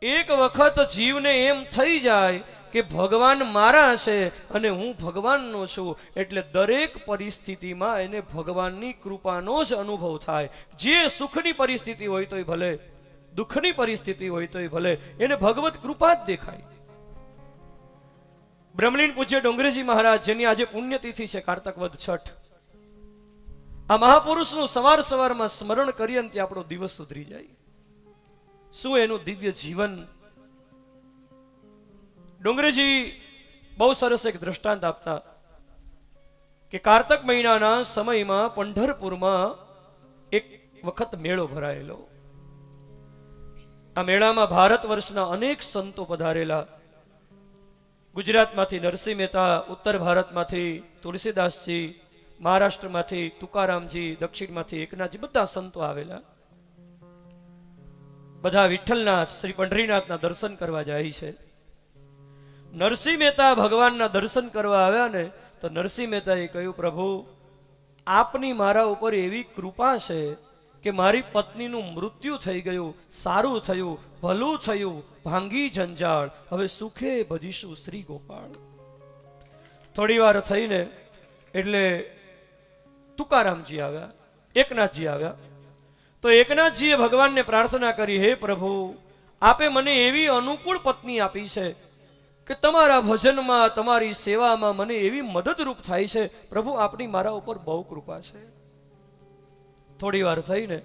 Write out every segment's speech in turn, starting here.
એક વખત જીવને એમ થઈ જાય કે ભગવાન મારા છે અને હું ભગવાનનો છું, એટલે દરેક પરિસ્થિતિમાં એને ભગવાનની કૃપાનો જ અનુભવ થાય. જે સુખની પરિસ્થિતિ હોય તોય ભલે, દુઃખની પરિસ્થિતિ હોય તોય ભલે, એને ભગવત કૃપા જ દેખાય. બ્રહ્મલીન પૂજ્ય ડોંગરેજી મહારાજ, જેની આજે પુણ્યતિથિ છે, કારતક વદ છઠ, આ મહાપુરુષનું સવાર સવારમાં સ્મરણ કરીએ ને ત્યાં આપણો દિવસ સુધરી જાય. શું એનું દિવ્ય જીવન! ડોંગરેજી બહુ સરસ એક દ્રષ્ટાંત આપતા કે કારતક મહિનાના સમયમાં પંઢરપુરમાં એક વખત મેળો ભરાયેલો. આ મેળામાં ભારત વર્ષના અનેક સંતો પધારેલા. ગુજરાતમાંથી નરસિંહ મહેતા, ઉત્તર ભારતમાંથી તુલસીદાસજી, મહારાષ્ટ્રમાંથી તુકારામજી, દક્ષિણમાંથી એકનાથજી, બધા સંતો આવેલા. બધા વિઠ્ઠલનાથ શ્રી પંઢરીનાથના દર્શન કરવા જાય છે. નરસિંહ મહેતા ભગવાનના દર્શન કરવા આવ્યા ને તો નરસિંહ મહેતાએ કહ્યું, પ્રભુ આપની મારા ઉપર એવી કૃપા છે કે મારી પત્નીનું મૃત્યુ થઈ ગયું, સારું થયું, ભલું થયું, ભાંગી જંજાળ, હવે સુખે ભજીશું શ્રી ગોપાળ. થોડી વાર થઈને એટલે તુકારામજી આવ્યા, એકનાથજી આવ્યા. તો એકનાથજીએ ભગવાનને પ્રાર્થના કરી, હે પ્રભુ, આપે મને એવી અનુકૂળ પત્ની આપી છે કે તમારા ભજનમાં, તમારી સેવામાં મને એવી મદદરૂપ થાય છે. પ્રભુ આપની મારા ઉપર બહુ કૃપા છે. થોડી વાર થઈને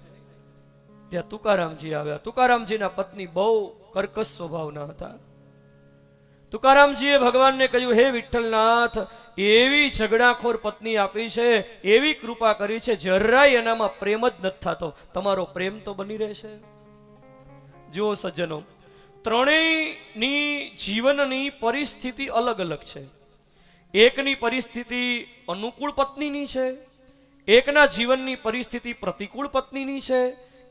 ત્યાં તુકારામજી આવ્યા. તુકારામજીના પત્ની બહુ કર્કશ સ્વભાવના હતા. તુકારામજીએ ભગવાનને કહ્યું, હે વિઠ્ઠલનાથ, એવી ઝઘડાખોર પત્ની આપી છે, એવી કૃપા કરી છે, જરાય એનામાં પ્રેમ જ નથી થતો, તમારો પ્રેમ તો બની રહેશે. જુઓ સજ્જનો, ત્રણેયની જીવનની પરિસ્થિતિ અલગ અલગ છે. એકની પરિસ્થિતિ અનુકૂળ પત્નીની છે, એકના જીવનની પરિસ્થિતિ પ્રતિકૂળ પત્નીની છે,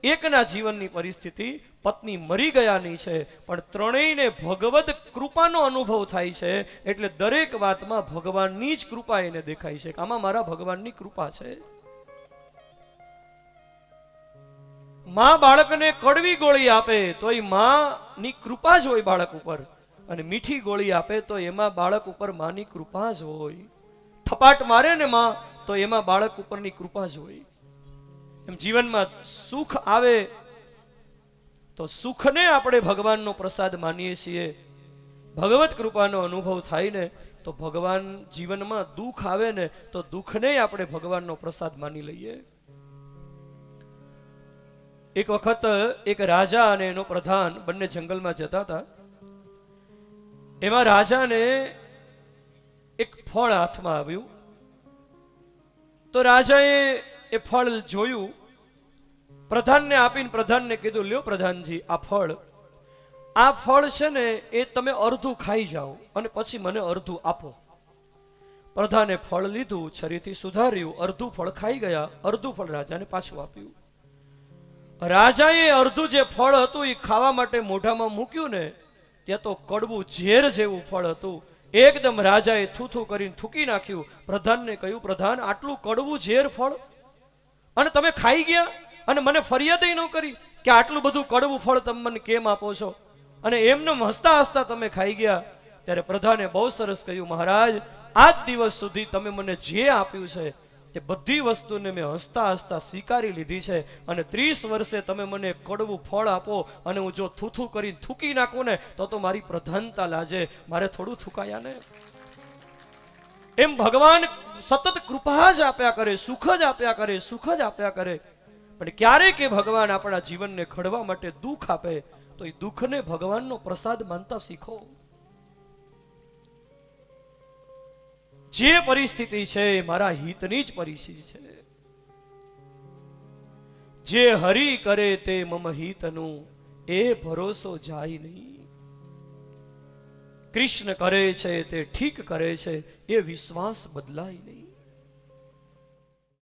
એકના જીવનની પરિસ્થિતિ પત્ની મરી ગયાની છે. પણ ત્રણેયને ભગવદ કૃપાનો અનુભવ થાય છે. એટલે દરેક વાતમાં ભગવાનની જ કૃપા એને દેખાય છે કે આમાં મારા ભગવાનની કૃપા છે. માં બાળકને કડવી ગોળી આપે તો એ માની કૃપા જ હોય બાળક ઉપર, અને મીઠી ગોળી આપે તો એમાં બાળક ઉપર માની કૃપા જ હોય. થપાટ મારે ને માં તો એમાં બાળક ઉપરની કૃપા જ હોય. એમ જીવનમાં સુખ આવે તો સુખને આપણે ભગવાનનો પ્રસાદ માનીએ છીએ. ભગવત કૃપાનો અનુભવ થાય ને તો ભગવાન, જીવનમાં દુઃખ આવે ને તો દુઃખને આપણે ભગવાનનો પ્રસાદ માની લઈએ. એક વખત એક રાજા અને એનો પ્રધાન બંને જંગલમાં જતા હતા. એમાં રાજાને એક ફળ હાથમાં આવ્યું. તો રાજાએ એ ફળ જોયું, પ્રધાનને આપીને પ્રધાનને કીધું, લ્યો પ્રધાનજી, આ ફળ છે ને એ તમે અડધું ખાઈ જાઓ અને પછી મને અડધું આપો. પ્રધાને ફળ લીધું, છરીથી સુધાર્યું, અડધું ફળ ખાઈ ગયા, અડધું ફળ રાજાને પાછું આપ્યું. રાજાએ અડધું જે ફળ હતું એ ખાવા માટે મોઢામાં મૂક્યું ને ત્યાં તો કડવું ઝેર જેવું ફળ હતું. એકદમ રાજાએ થૂથું કરીને થૂકી નાખ્યું. પ્રધાનને કહ્યું, પ્રધાન, આટલું કડવું ઝેર ફળ અને તમે ખાઈ ગયા અને મને ફરિયાદ ન કરી કે આટલું બધું કડવું ફળ તમે મને કેમ આપો છો, અને એમને હસતા હસતા તમે ખાઈ ગયા. ત્યારે પ્રધાને બહુ સરસ કહ્યું, મહારાજ, આજ દિવસ સુધી તમે મને જે આપ્યું છે એ બધી વસ્તુને મેં હસતા હસતા સ્વીકારી લીધી છે, અને 30 વર્ષે તમે મને કડવું ફળ આપો અને હું જો થૂથું કરી થૂકી નાખું ને તો મારી પ્રધાનતા લાજે, મારે થોડું થૂકાયા ને. એમ ભગવાન સતત કૃપા જ આપ્યા કરે, સુખ જ આપ્યા કરે, સુખ જ આપ્યા કરે. પણ ક્યારેક એ ભગવાન આપણા જીવનને ઘડવા માટે દુઃખ આપે તો એ દુઃખને ભગવાનનો પ્રસાદ માનતા શીખો. જે પરિસ્થિતિ છે મારા હિતની જ પરિસ્થિતિ છે. જે હરિ કરે તે મમ હિતનું, એ ભરોસો જાય નહીં. કૃષ્ણ કરે છે તે ઠીક કરે છે, એ વિશ્વાસ બદલાય નહીં.